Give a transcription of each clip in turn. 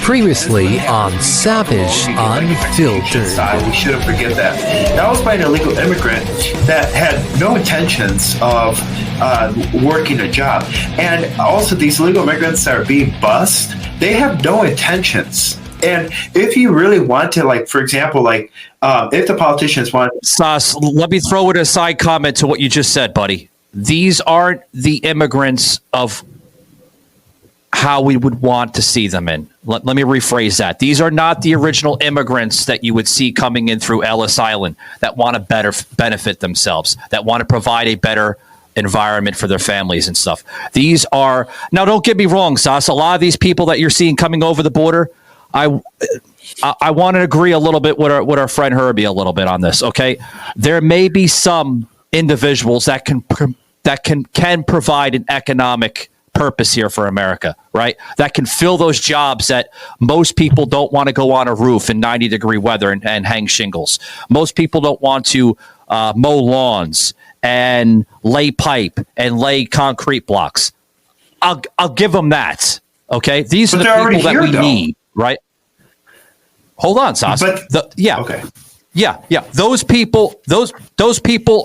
Previously on Savage Unfiltered. We shouldn't forget that. That was by an illegal immigrant that had no intentions of working a job. And also these illegal immigrants that are being bussed, they have no intentions. And if you really want to, like, for example, like, if the politicians want... Sos, let me throw in a side comment to what you just said, buddy. These aren't the immigrants of how we would want to see them in. Let me rephrase that. These are not the original immigrants that you would see coming in through Ellis Island that want to better benefit themselves, that want to provide a better environment for their families and stuff. These are... Now, don't get me wrong, Sos. A lot of these people that you're seeing coming over the border... I want to agree a little bit with our friend Herby a little bit on this. Okay, there may be some individuals that can provide an economic purpose here for America, right? That can fill those jobs that most people don't want to go on a roof in 90-degree weather and hang shingles. Most people don't want to mow lawns and lay pipe and lay concrete blocks. I'll give them that. Okay, these are the people that we need. Right. Hold on, Sos. Okay. Yeah. Those people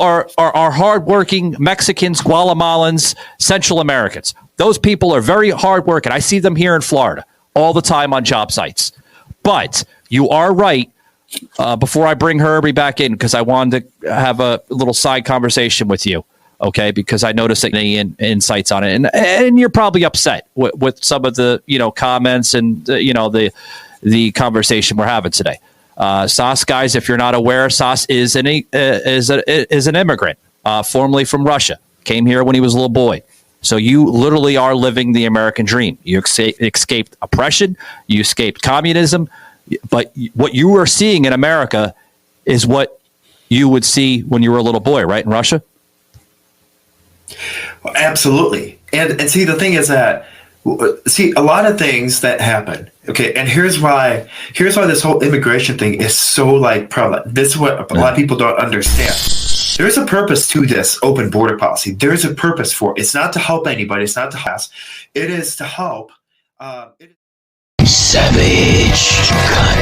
are hardworking Mexicans, Guatemalans, Central Americans. Those people are very hardworking. I see them here in Florida all the time on job sites. But you are right. Before I bring Herby back in, because I wanted to have a little side conversation with you. Okay, because I noticed any insights on it, and you're probably upset with some of the comments and the conversation we're having today. Sos, guys, if you're not aware, Sos is an immigrant, formerly from Russia. Came here when he was a little boy. So you literally are living the American dream. You escaped oppression, you escaped communism, but what you are seeing in America is what you would see when you were a little boy, right, in Russia? Absolutely. And see, the thing is that, a lot of things that happen. Okay. And here's why this whole immigration thing is so prevalent. This is what a lot of people don't understand. There's a purpose to this open border policy. There's a purpose for it. It's not to help anybody. It's not to help us. It is to help. Savage Gun.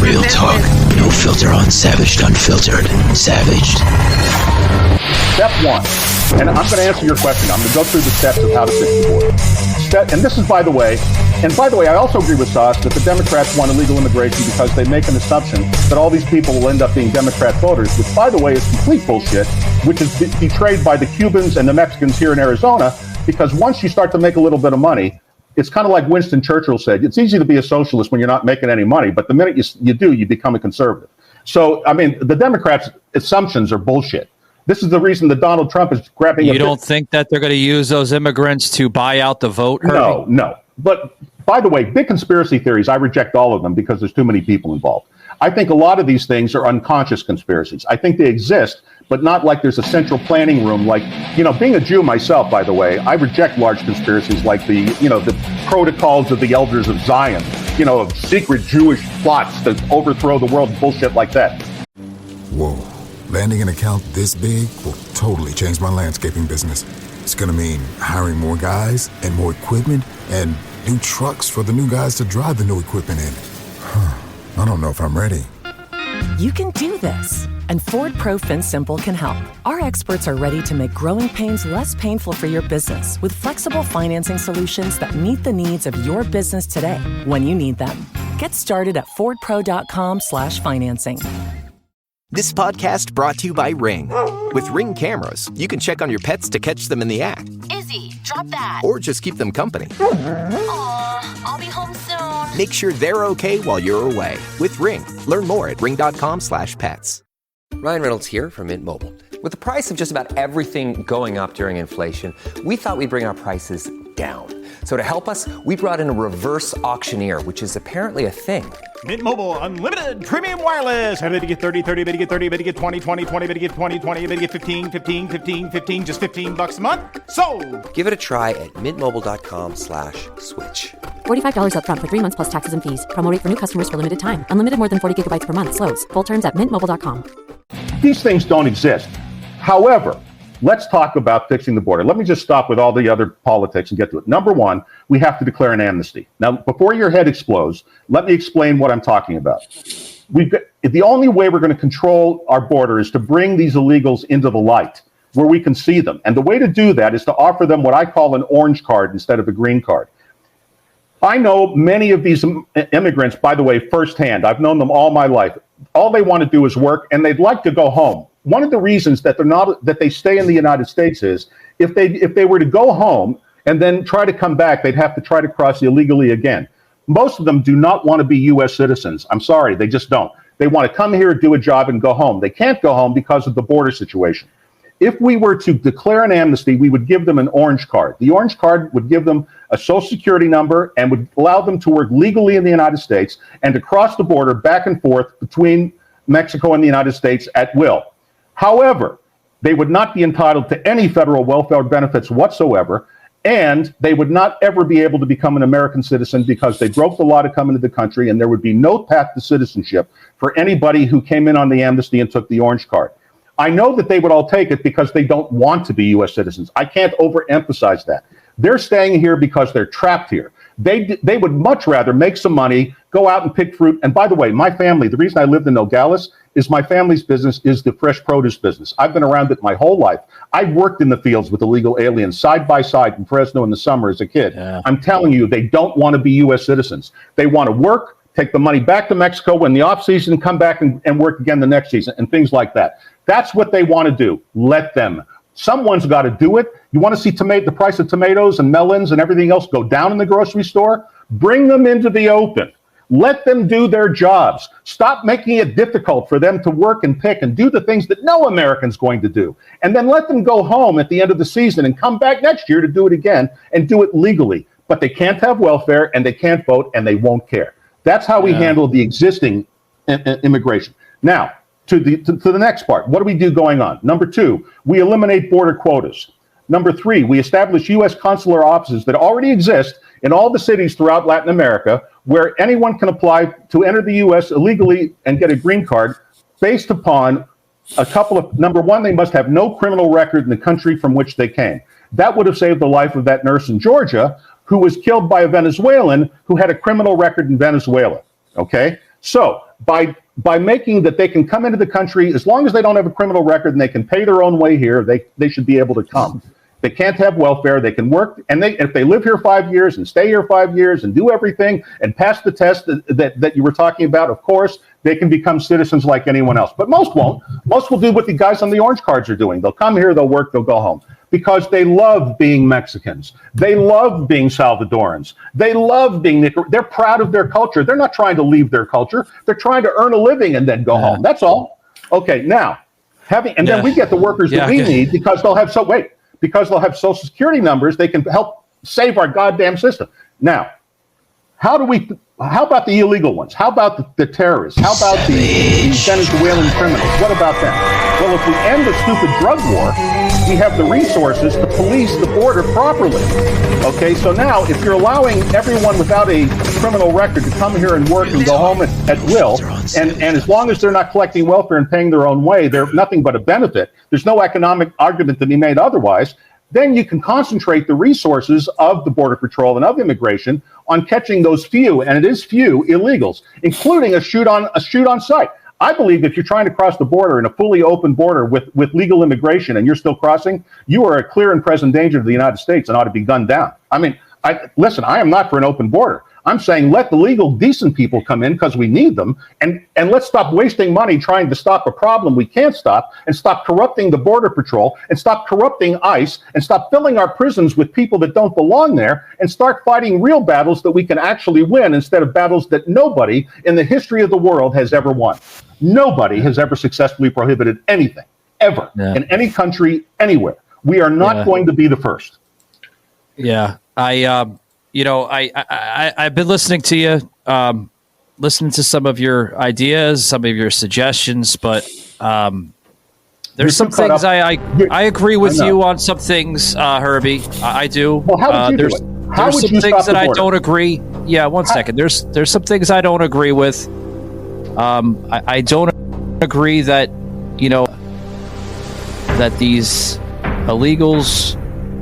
Real talk, no filter on Savaged Unfiltered. Savaged. Step one, and I'm going to answer your question. I'm going to go through the steps of how to fix the border. And this is, by the way, I also agree with Sos that the Democrats want illegal immigration because they make an assumption that all these people will end up being Democrat voters, which, by the way, is complete bullshit, which is betrayed by the Cubans and the Mexicans here in Arizona, because once you start to make a little bit of money, it's kind of like Winston Churchill said, it's easy to be a socialist when you're not making any money, but the minute you do, you become a conservative. So, I mean, the Democrats' assumptions are bullshit. This is the reason that Donald Trump is grabbing... You don't think that they're going to use those immigrants to buy out the vote? Herby? No. But, by the way, big conspiracy theories, I reject all of them because there's too many people involved. I think a lot of these things are unconscious conspiracies. I think they exist, but not like there's a central planning room. Like, being a Jew myself, by the way, I reject large conspiracies like the protocols of the elders of Zion, secret Jewish plots to overthrow the world, bullshit like that. Whoa. Landing an account this big will totally change my landscaping business. It's going to mean hiring more guys and more equipment and new trucks for the new guys to drive the new equipment in. I don't know if I'm ready. You can do this, and Ford Pro FinSimple can help. Our experts are ready to make growing pains less painful for your business with flexible financing solutions that meet the needs of your business today when you need them. Get started at fordpro.com/financing. This podcast brought to you by Ring. With Ring cameras, you can check on your pets to catch them in the act. Izzy, drop that. Or just keep them company. Aw, I'll be home soon. Make sure they're okay while you're away with Ring. Learn more at ring.com/pets. Ryan Reynolds here from Mint Mobile. With the price of just about everything going up during inflation, we thought we'd bring our prices down. So to help us, we brought in a reverse auctioneer, which is apparently a thing. Mint Mobile Unlimited Premium Wireless. How to get 30, 30, bit to get 30, bit to get 20, 20, 20, bit to get 20, 20, bit to get 15, 15, 15, 15, just $15 a month? Sold! Give it a try at mintmobile.com/switch. $45 up front for 3 months plus taxes and fees. Promo rate for new customers for limited time. Unlimited more than 40 gigabytes per month. Slows full terms at mintmobile.com. These things don't exist. However, let's talk about fixing the border. Let me just stop with all the other politics and get to it. Number one, we have to declare an amnesty. Now, before your head explodes, let me explain what I'm talking about. The only way we're going to control our border is to bring these illegals into the light where we can see them. And the way to do that is to offer them what I call an orange card instead of a green card. I know many of these immigrants, by the way, firsthand. I've known them all my life. All they want to do is work, and they'd like to go home. One of the reasons that they stay in the United States is if they were to go home and then try to come back, they'd have to try to cross illegally again. Most of them do not want to be U.S. citizens. I'm sorry, they just don't. They want to come here, do a job, and go home. They can't go home because of the border situation. If we were to declare an amnesty, we would give them an orange card. The orange card would give them a social security number and would allow them to work legally in the United States and to cross the border back and forth between Mexico and the United States at will. However, they would not be entitled to any federal welfare benefits whatsoever, and they would not ever be able to become an American citizen because they broke the law to come into the country, and there would be no path to citizenship for anybody who came in on the amnesty and took the orange card. I know that they would all take it because they don't want to be U.S. citizens. I can't overemphasize that. They're staying here because they're trapped here. They would much rather make some money, go out and pick fruit. And by the way, my family, the reason I lived in Nogales is my family's business is the fresh produce business. I've been around it my whole life. I worked in the fields with illegal aliens side by side in Fresno in the summer as a kid. Yeah. I'm telling you, they don't want to be U.S. citizens. They want to work, take the money back to Mexico when the off season, come back and work again the next season and things like that. That's what they want to do. Let them. Someone's got to do it. You want to see the price of tomatoes and melons and everything else go down in the grocery store? Bring them into the open. Let them do their jobs. Stop making it difficult for them to work and pick and do the things that no American's going to do. And then let them go home at the end of the season and come back next year to do it again and do it legally. But they can't have welfare and they can't vote and they won't care. That's how we handle the existing immigration. Now, to the next part, what do we do going on? Number 2, we eliminate border quotas. Number 3, we establish U.S. consular offices that already exist in all the cities throughout Latin America where anyone can apply to enter the U.S. illegally and get a green card based upon a couple of, number 1, they must have no criminal record in the country from which they came. That would have saved the life of that nurse in Georgia who was killed by a Venezuelan who had a criminal record in Venezuela. Okay? So by making that they can come into the country, as long as they don't have a criminal record and they can pay their own way here, they should be able to come. They can't have welfare. They can work, and if they live here 5 years and stay here 5 years and do everything and pass the test that you were talking about, of course, they can become citizens like anyone else. But most won't. Most will do what the guys on the orange cards are doing. They'll come here, they'll work, they'll go home. Because they love being Mexicans. They love being Salvadorans. They love being they're proud of their culture. They're not trying to leave their culture. They're trying to earn a living and then go home. That's all. Okay, now, then we get the workers that we need because they'll have Social Security numbers. They can help save our goddamn system. Now, how about the illegal ones? How about the terrorists? How about the Venezuelan criminals? What about them? Well, if we end the stupid drug war, we have the resources to police the border properly. Okay, so now if you're allowing everyone without a criminal record to come here and work and go home at will, and as long as they're not collecting welfare and paying their own way, they're nothing but a benefit. There's no economic argument to be made otherwise. Then you can concentrate the resources of the Border Patrol and of immigration on catching those few, and it is few, illegals, including a shoot on sight. I believe if you're trying to cross the border in a fully open border with legal immigration and you're still crossing, you are a clear and present danger to the United States and ought to be gunned down. I mean, I am not for an open border. I'm saying let the legal, decent people come in because we need them, and let's stop wasting money trying to stop a problem we can't stop, and stop corrupting the Border Patrol, and stop corrupting ICE, and stop filling our prisons with people that don't belong there, and start fighting real battles that we can actually win instead of battles that nobody in the history of the world has ever won. Nobody has ever successfully prohibited anything, ever, in any country, anywhere. We are not going to be the first. Yeah, I've been listening to you, listening to some of your ideas, some of your suggestions, but there's some things I agree with you on some things, Herbie. I do. Well, how would you do it? There's some things that I don't agree. Yeah, one second. There's some things I don't agree with. I don't agree that that these illegals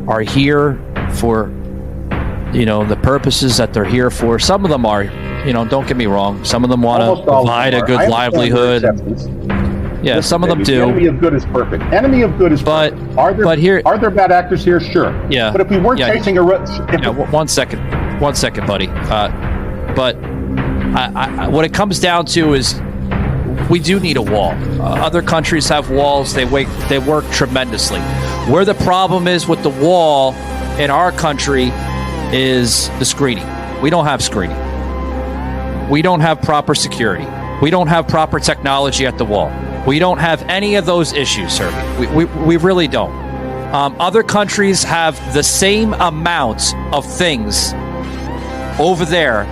are here for the purposes that they're here for. Some of them are, don't get me wrong. Some of them want to provide a good livelihood. Yeah, some of them do. Enemy of good is perfect. Enemy of good is perfect. Are there bad actors here? Sure. Yeah. But if we weren't chasing one second, buddy. But what it comes down to is we do need a wall. Other countries have walls. They work tremendously. Where the problem is with the wall in our country is the screening. We don't have screening. We don't have proper security. We don't have proper technology at the wall. We don't have any of those issues, sir. We really don't. Other countries have the same amount of things over there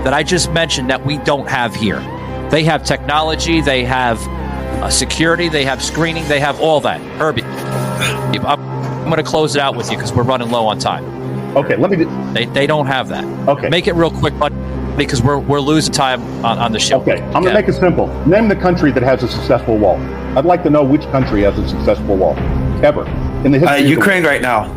that I just mentioned that we don't have here. They have technology, they have security, they have screening, they have all that. Herbie, I'm going to close it out with you because we're running low on time. Okay, let me. They don't have that. Okay, make it real quick, buddy, because we're losing time on the show. Okay, I'm going to make it simple. Name the country that has a successful wall. I'd like to know which country has a successful wall ever in the history. Ukraine right now.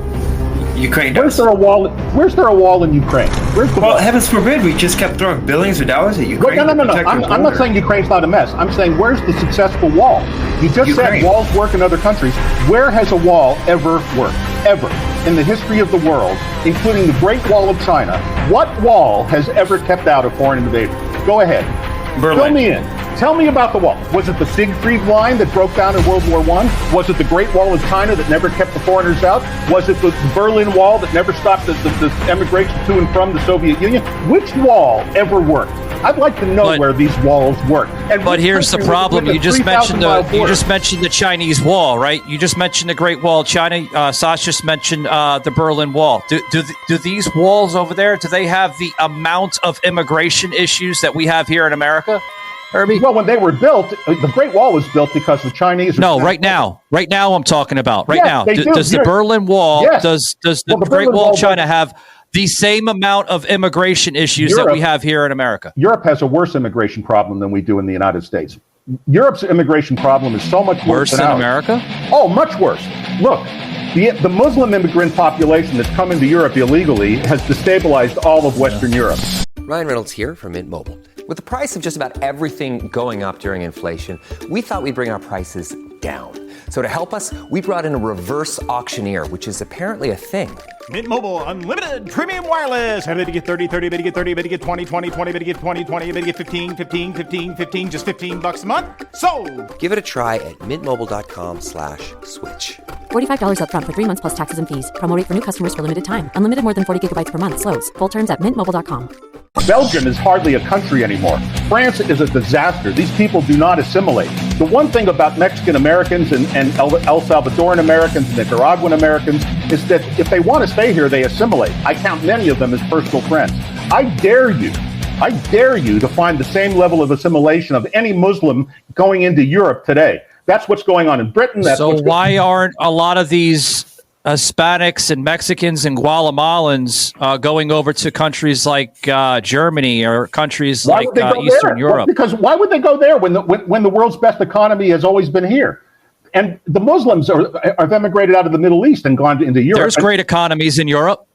Ukraine. Where's there a wall? Where's there a wall in Ukraine? Where's the wall? Well, heavens forbid, we just kept throwing billions of dollars at Ukraine. No. I'm not saying Ukraine's not a mess. I'm saying where's the successful wall? You just said walls work in other countries. Where has a wall ever worked? Ever. In the history of the world, including the Great Wall of China, what wall has ever kept out a foreign invader? Go ahead. Berlin. Fill me in. Tell me about the wall. Was it the Siegfried Line that broke down in World War I? Was it the Great Wall of China that never kept the foreigners out? Was it the Berlin Wall that never stopped the emigration to and from the Soviet Union? Which wall ever worked? I'd like to know where these walls work. But here's the problem: you just mentioned the Chinese Wall, right? You just mentioned the Great Wall of China. Sos just mentioned the Berlin Wall. Do these walls over there? Do they have the amount of immigration issues that we have here in America? Herbie? Well, when they were built, the Great Wall was built because the Chinese... No, right now I'm talking about. Right now. Does the Berlin Wall, does the Great Wall of China have the same amount of immigration issues that we have here in America? Europe has a worse immigration problem than we do in the United States. Europe's immigration problem is so much worse than ours. America? Oh, much worse. Look, the Muslim immigrant population that's come into Europe illegally has destabilized all of Western Europe. Ryan Reynolds here from Mint Mobile. With the price of just about everything going up during inflation, we thought we'd bring our prices down. So to help us, we brought in a reverse auctioneer, which is apparently a thing. Mint Mobile Unlimited Premium Wireless. How to get 30, 30, how to get 30, how to get 20, 20, 20, how to get 20, 20, how to get 15, 15, 15, 15, just $15 a month? Sold! Give it a try at mintmobile.com/switch. $45 up front for 3 months plus taxes and fees. Promo rate for new customers for limited time. Unlimited more than 40 gigabytes per month. Slows full terms at mintmobile.com. Belgium is hardly a country anymore. France is a disaster. These people do not assimilate. The one thing about Mexican Americans and El Salvadoran Americans and Nicaraguan Americans is that if they want to stay here, they assimilate. I count many of them as personal friends. I dare you to find the same level of assimilation of any Muslim going into Europe today. That's what's going on in Britain. So why aren't a lot of these Hispanics and Mexicans and Guatemalans going over to countries like Germany or countries like Eastern Europe? Because why would they go there when the world's best economy has always been here? And the Muslims have emigrated out of the Middle East and gone into Europe. There's great economies in Europe.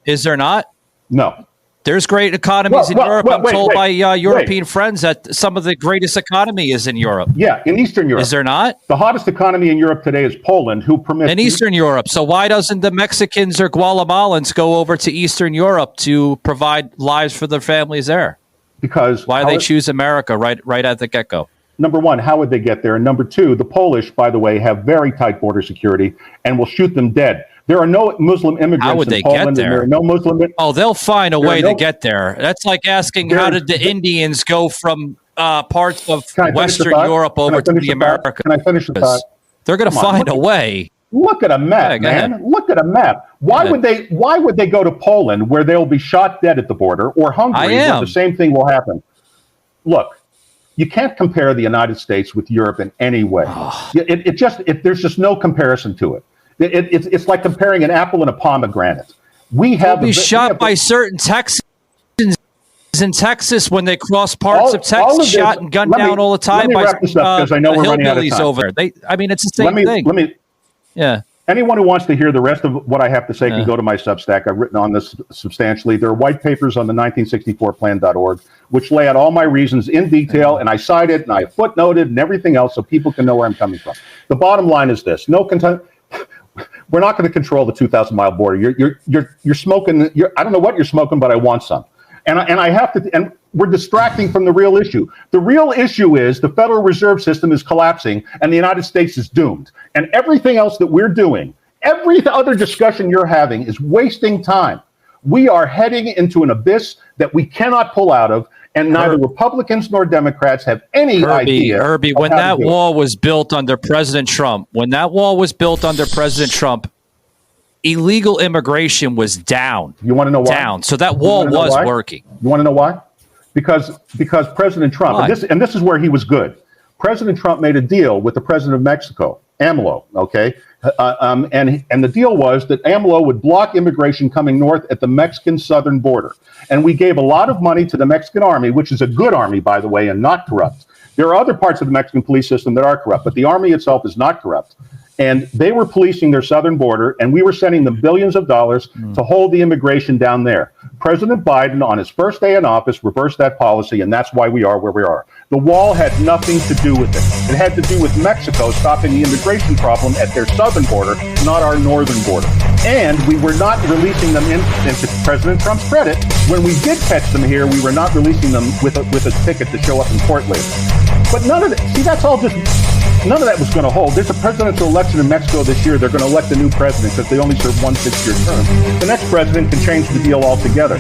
Is there not? No. There's great economies in Europe. I'm told by European friends that some of the greatest economy is in Europe. Yeah, in Eastern Europe. Is there not? The hottest economy in Europe today is Poland, who permits... In Eastern Europe. So why doesn't the Mexicans or Guatemalans go over to Eastern Europe to provide lives for their families there? Because... Why do they choose America right at the get-go? Number one, how would they get there? And number two, the Polish, by the way, have very tight border security and will shoot them dead. There are no Muslim immigrants how would they in Poland. Get there? There are no Muslim. They'll find a way to get there. That's like asking how did the Indians go from parts of Western Europe over to the Americas? Can I finish the thought? They're going to find a way. Look at a map, man. Look at a map. Why would they go to Poland where they'll be shot dead at the border, or Hungary where the same thing will happen? Look, you can't compare the United States with Europe in any way. There's just no comparison to it. It's like comparing an apple and a pomegranate. We'll be shot by certain Texans in Texas when they cross parts of Texas, shot and gunned down all the time by because I know we're running out of time. Over there. It's the same thing. Yeah. Anyone who wants to hear the rest of what I have to say can go to my Substack. I've written on this substantially. There are white papers on the 1964plan.org, which lay out all my reasons in detail, and I cite it, and I footnoted, and everything else, so people can know where I'm coming from. The bottom line is this: we're not going to control the 2,000-mile border. You're smoking. I don't know what you're smoking, but I want some. And I have to. And we're distracting from the real issue. The real issue is the Federal Reserve System is collapsing, and the United States is doomed. And everything else that we're doing, every other discussion you're having, is wasting time. We are heading into an abyss that we cannot pull out of, and neither Republicans nor Democrats have any idea. Herbie, when that wall was built under President Trump, illegal immigration was down. You want to know why? Down. So that wall was working. You want to know why? Because President Trump, and this is where he was good. President Trump made a deal with the president of Mexico, AMLO, okay? And the deal was that AMLO would block immigration coming north at the Mexican southern border. And we gave a lot of money to the Mexican army, which is a good army, by the way, and not corrupt. There are other parts of the Mexican police system that are corrupt, but the army itself is not corrupt. And they were policing their southern border, and we were sending them billions of dollars to hold the immigration down there. President Biden, on his first day in office, reversed that policy, and that's why we are where we are. The wall had nothing to do with it. It had to do with Mexico stopping the immigration problem at their southern border, not our northern border. And we were not releasing them into President Trump's credit. When we did catch them here, we were not releasing them with a ticket to show up in court later. But none of that, none of that was going to hold. There's a presidential election in Mexico this year. They're going to elect a new president because they only serve one 6-year term. The next president can change the deal altogether.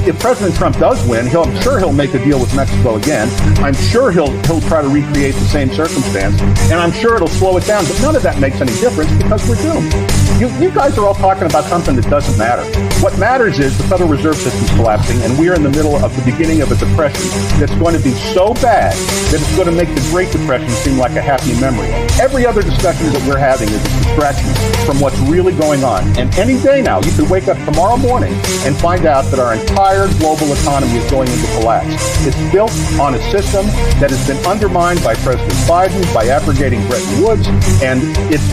If President Trump does win, I'm sure he'll make a deal with Mexico again. I'm sure he'll try to recreate the same circumstance, and I'm sure it'll slow it down. But none of that makes any difference because we're doomed. You guys are all talking about something that doesn't matter. What matters is the Federal Reserve System's collapsing, and we're in the middle of the beginning of a depression that's going to be so bad that it's going to make the Great Depression seem like a happy memory. Every other discussion that we're having is a distraction from what's really going on. And any day now, you can wake up tomorrow morning and find out that our entire global economy is going into collapse. It's built on a system that has been undermined by President Biden, by abrogating Bretton Woods, and it's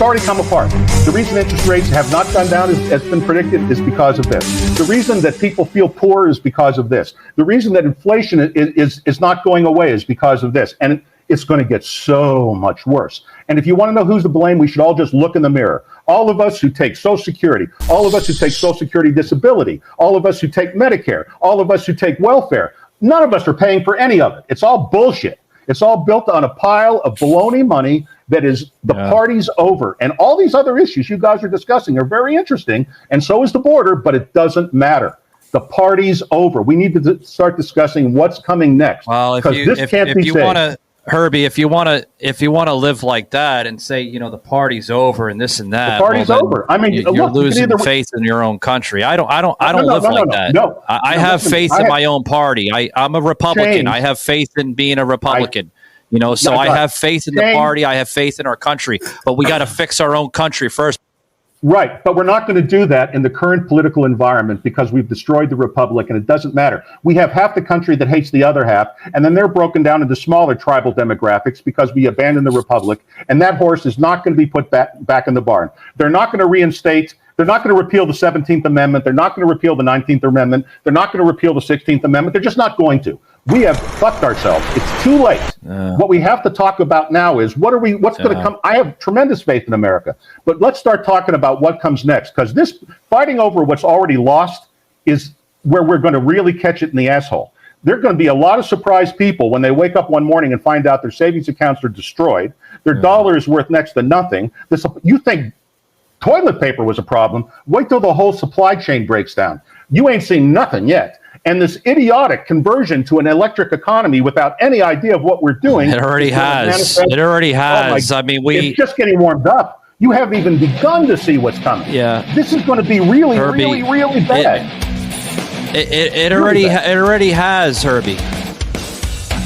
already come apart. The reason interest rates have not gone down as been predicted is because of this. The reason that people feel poor is because of this. The reason that inflation is not going away is because of this. And it's going to get so much worse. And if you want to know who's to blame, we should all just look in the mirror. All of us who take Social Security, all of us who take Social Security disability, all of us who take Medicare, all of us who take welfare, none of us are paying for any of it. It's all bullshit. It's all built on a pile of baloney money that is the party's over. And all these other issues you guys are discussing are very interesting, and so is the border, but it doesn't matter. The party's over. We need to start discussing what's coming next. Well, if you want to, Herbie, if you want to live like that and say, the party's over and this and that, the party's over. I mean, you're losing faith in your own country. I don't live like that. No, I have faith in my own party. I'm a Republican. I have faith in being a Republican. I have faith in the party. I have faith in our country. But we got to fix our own country first. Right, but we're not going to do that in the current political environment because we've destroyed the republic, and it doesn't matter. We have half the country that hates the other half, and then they're broken down into smaller tribal demographics because we abandoned the republic, and that horse is not going to be put back in the barn. They're not going to reinstate. They're not going to repeal the 17th Amendment. They're not going to repeal the 19th Amendment. They're not going to repeal the 16th Amendment. They're just not going to. We have fucked ourselves. It's too late. What we have to talk about now is what's going to come. I have tremendous faith in America, but let's start talking about what comes next, because this fighting over what's already lost is where we're going to really catch it in the asshole. There are going to be a lot of surprised people when they wake up one morning and find out their savings accounts are destroyed. Their dollar is worth next to nothing. You think toilet paper was a problem? Wait till the whole supply chain breaks down. You ain't seen nothing yet. And this idiotic conversion to an electric economy without any idea of what we're doing. It already has. It already has. It's just getting warmed up. You haven't even begun to see what's coming. Yeah. This is going to be really, Herby, really bad. It already has, Herbie.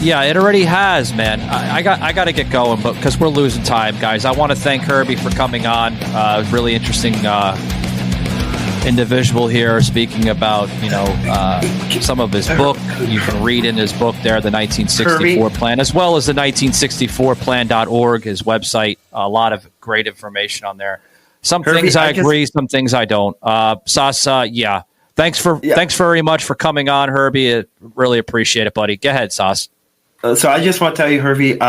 Yeah, it already has, man. I got to get going, but because we're losing time, guys. I want to thank Herbie for coming on. Really interesting individual here, speaking about some of his book. You can read in his book there, the 1964 plan, as well as the 1964plan.org, his website. A lot of great information on there. Some things I agree, some things I don't. Sos, yeah. Thanks very much for coming on, Herbie. I really appreciate it, buddy. Go ahead, Sos. So I just want to tell you, Herbie. He's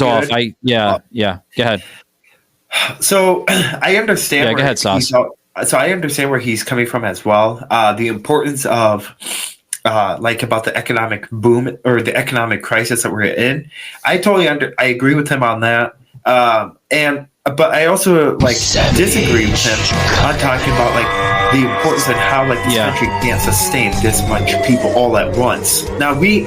off. Go ahead. So I understand. Go ahead, Sos. So I understand where he's coming from as well. The importance of about the economic boom or the economic crisis that we're in. I agree with him on that. But I also disagree with him on talking about the importance and how this country can't sustain this much people all at once. Now we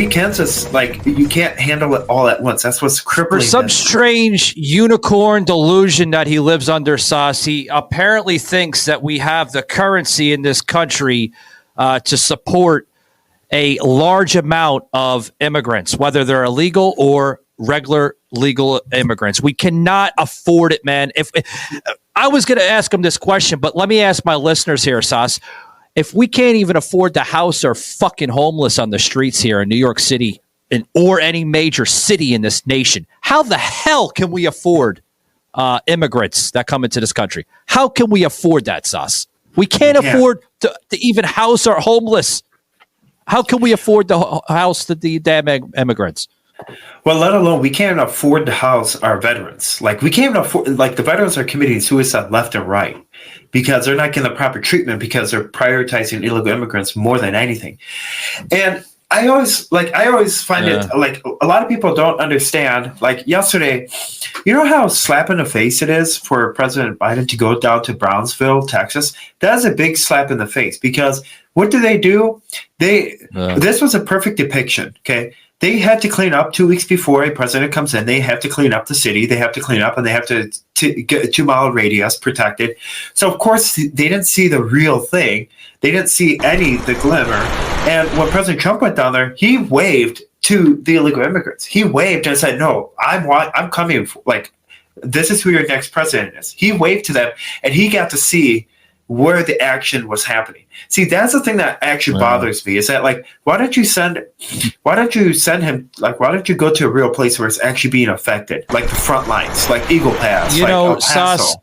can't just you can't handle it all at once. That's what's crippling. For some strange unicorn delusion that he lives under, Sos, he apparently thinks that we have the currency in this country to support a large amount of immigrants, whether they're illegal or regular legal immigrants. We cannot afford it, man. If I was going to ask him this question, but let me ask my listeners here, Sos. If we can't even afford to house our fucking homeless on the streets here in New York City or any major city in this nation, how the hell can we afford immigrants that come into this country? How can we afford that, Sos? We can't afford to even house our homeless. How can we afford to house the damn immigrants? Well, let alone we can't afford to house our veterans. We can't afford. The veterans are committing suicide left and right because they're not getting the proper treatment because they're prioritizing illegal immigrants more than anything. And I always find it a lot of people don't understand. Yesterday, you know how slap in the face it is for President Biden to go down to Brownsville, Texas? That is a big slap in the face because what do? This was a perfect depiction. Okay. They had to clean up 2 weeks before a president comes in. They have to clean up the city. They have to clean up, and they have to get a 2-mile radius protected. So, of course, they didn't see the real thing. They didn't see the glimmer. And when President Trump went down there, he waved to the illegal immigrants. He waved and said, "No, I'm coming. This is who your next president is." He waved to them, and he got to see where the action was happening. See, that's the thing that actually bothers me is that why don't you send him, why don't you go to a real place where it's actually being affected, like the front lines, like Eagle Pass, Sos,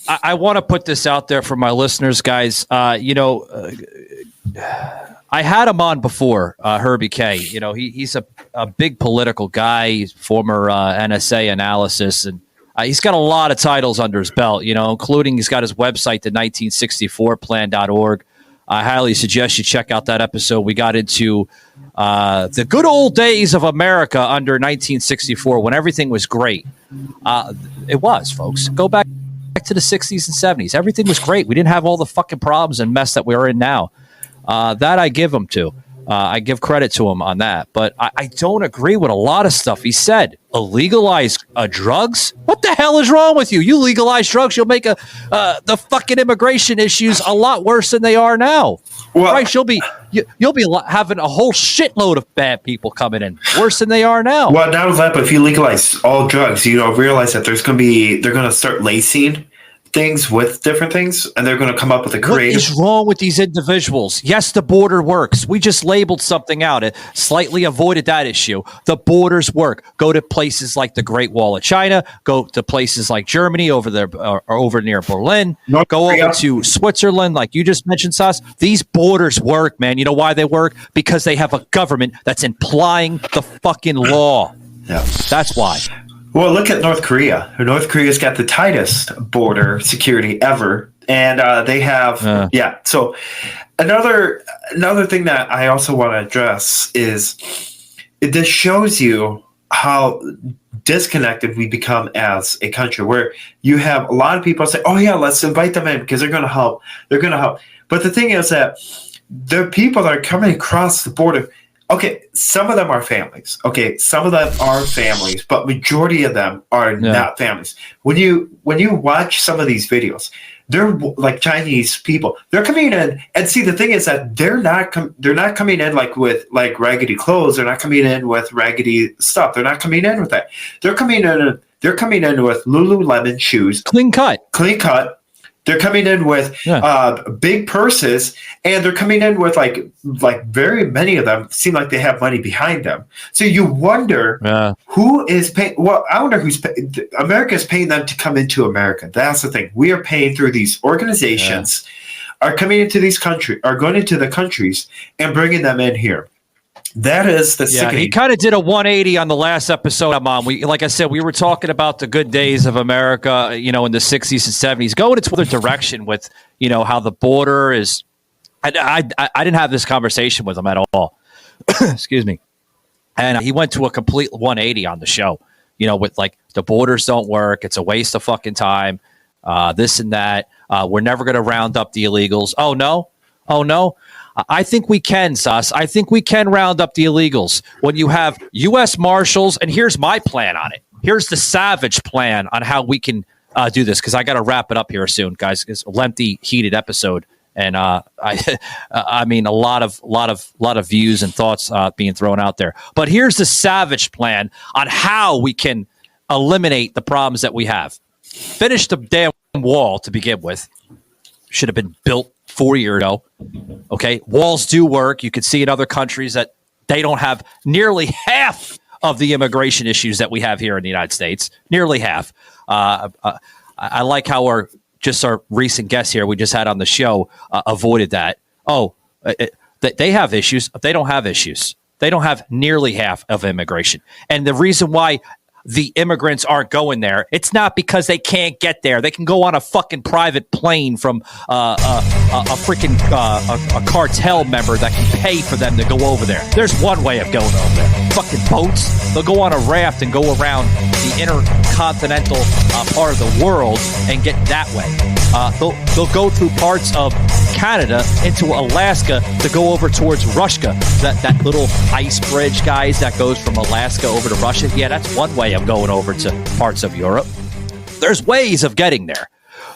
I want to put this out there for my listeners, guys. I had him on before, Herby Kay. He's a big political guy. He's former NSA analysis, and he's got a lot of titles under his belt, including he's got his website, the 1964plan.org. I highly suggest you check out that episode. We got into the good old days of America under 1964 when everything was great. It was, folks. Go back to the 60s and 70s. Everything was great. We didn't have all the fucking problems and mess that we're in now. That I give him to. I give credit to him on that, but I don't agree with a lot of stuff he said. Illegalize drugs? What the hell is wrong with you? You legalize drugs, you'll make the fucking immigration issues a lot worse than they are now. Well, Christ, you'll be having a whole shitload of bad people coming in, worse than they are now. Well, not only that, but if you legalize all drugs, realize that they're going to start lacing things with different things, and they're going to come up with a creative. What is wrong with these individuals? Yes, the border works. We just labeled something out. It slightly avoided that issue. The borders work. Go to places like the Great Wall of China. Go to places like Germany over there, or over near Berlin. Go over to Switzerland, like you just mentioned, Sos. These borders work, man. You know why they work? Because they have a government that's implying the fucking law. Yeah, that's why. Well, look at North Korea. North Korea's got the tightest border security ever, and they have So another thing that I also want to address is this shows you how disconnected we become as a country, where you have a lot of people say, "Oh yeah, let's invite them in because they're going to help. They're going to help." But the thing is that the people that are coming across the border okay, some of them are families. Okay, some of them are families, but majority of them are not families. When you watch some of these videos, they're like Chinese people. They're coming in, and see, the thing is that they're not coming in like with like raggedy clothes. They're not coming in with raggedy stuff. They're not coming in with that. They're coming in with Lululemon shoes, clean cut. They're coming in with big purses, and they're coming in with like very many of them seem like they have money behind them. So you wonder who is paying. Well, I wonder who's paying. America is paying them to come into America. That's the thing. We are paying through these organizations, are coming into these countries, are going into the countries and bringing them in here. That is the sickening. He kind of did a 180 on the last episode I'm on. Like I said, we were talking about the good days of America, in the 60s and 70s, going into another direction with, how the border is. I didn't have this conversation with him at all. Excuse me. And he went to a complete 180 on the show, with like the borders don't work. It's a waste of fucking time. This and that. We're never going to round up the illegals. Oh, no. I think we can, Sos. I think we can round up the illegals when you have U.S. Marshals. And here's my plan on it. Here's the savage plan on how we can do this, because I got to wrap it up here soon, guys. It's a lengthy, heated episode, and I mean a lot of views and thoughts being thrown out there. But here's the savage plan on how we can eliminate the problems that we have. Finish the damn wall to begin with. Should have been built 4 years ago. Okay, walls do work. You can see in other countries that they don't have nearly half of the immigration issues that we have here in the United States. Nearly half. I like how our recent guest here we just had on the show avoided that. They have issues. They don't have issues. They don't have nearly half of immigration. And the reason why the immigrants aren't going there, it's not because they can't get there. They can go on a fucking private plane from a freaking cartel member that can pay for them to go over there. There's one way of going over there. Fucking boats. They'll go on a raft and go around the intercontinental part of the world and get that way. They'll go through parts of Canada into Alaska to go over towards Russia. That little ice bridge, guys, that goes from Alaska over to Russia. Yeah, that's one way of going over to parts of Europe. There's ways of getting there.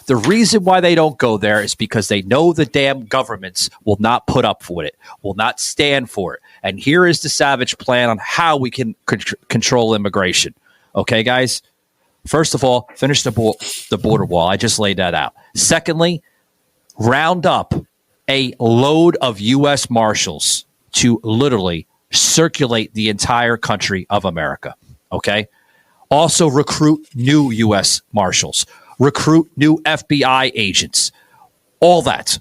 The reason why they don't go there is because they know the damn governments will not put up for it, will not stand for it. And here is the savage plan on how we can control immigration. Okay, guys? First of all, finish the border wall. I just laid that out. Secondly, round up a load of U.S. Marshals to literally circulate the entire country of America. Okay? Also recruit new U.S. Marshals. Recruit new FBI agents. All that.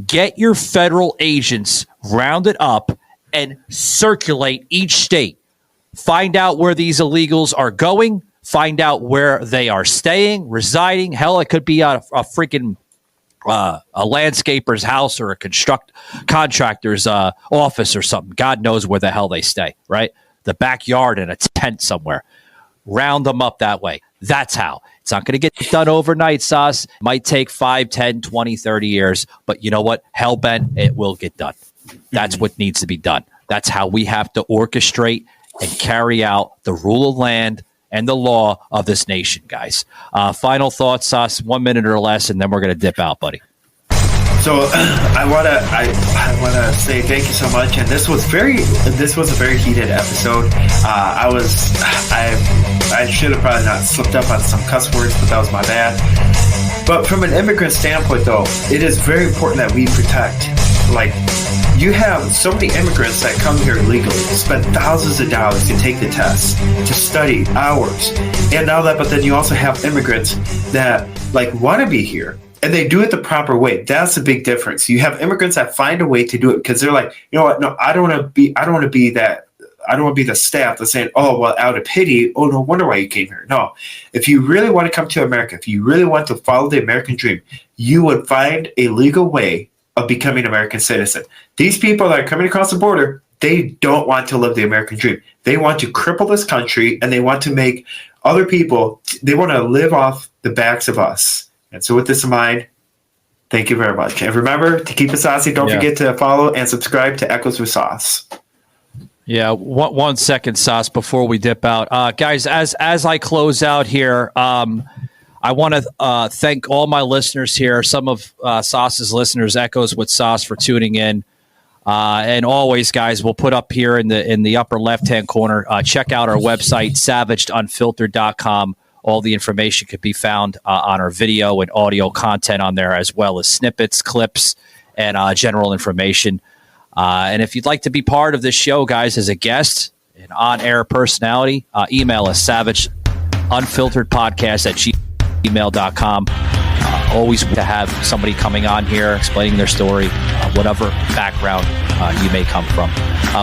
Get your federal agents rounded up and circulate each state. Find out where these illegals are going. Find out where they are staying, residing. Hell, it could be a freaking a landscaper's house or a contractor's office or something. God knows where the hell they stay, right? The backyard in a tent somewhere. Round them up that way. That's how. It's not going to get done overnight, Sos. It might take 5, 10, 20, 30 years. But you know what? Hellbent, it will get done. That's what needs to be done. That's how we have to orchestrate and carry out the rule of land and the law of this nation, guys. Final thoughts, Sos, 1 minute or less, and then we're going to dip out, buddy. So I wanna say thank you so much, and this was a very heated episode. I should have probably not slipped up on some cuss words, but that was my bad. But from an immigrant standpoint, though, it is very important that we protect. Like, you have so many immigrants that come here legally, spend thousands of dollars to take the test, to study hours, but then you also have immigrants that want to be here. And they do it the proper way. That's the big difference. You have immigrants that find a way to do it because they're like, you know what? No, I don't want to be the staff that's saying, oh, well, out of pity, oh, no wonder why you came here. No, if you really want to come to America, if you really want to follow the American dream, you would find a legal way of becoming an American citizen. These people that are coming across the border, they don't want to live the American dream. They want to cripple this country, and they want to make other people, they want to live off the backs of us. And so with this in mind, thank you very much. And remember, to keep it saucy, don't forget to follow and subscribe to Echoes with Sauce. Yeah, one second, Sos, before we dip out. Guys, as I close out here, I want to thank all my listeners here. Some of Sos's listeners echoes with Sos for tuning in. And always, guys, we'll put up here in the upper left-hand corner. Check out our website, savagedunfiltered.com. All the information could be found on our video and audio content on there, as well as snippets, clips, and general information. And if you'd like to be part of this show, guys, as a guest, an on-air personality, email us, savageunfilteredpodcast@gmail.com. Always to have somebody coming on here explaining their story, whatever background you may come from.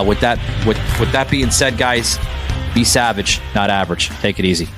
With that being said, guys, be savage, not average. Take it easy.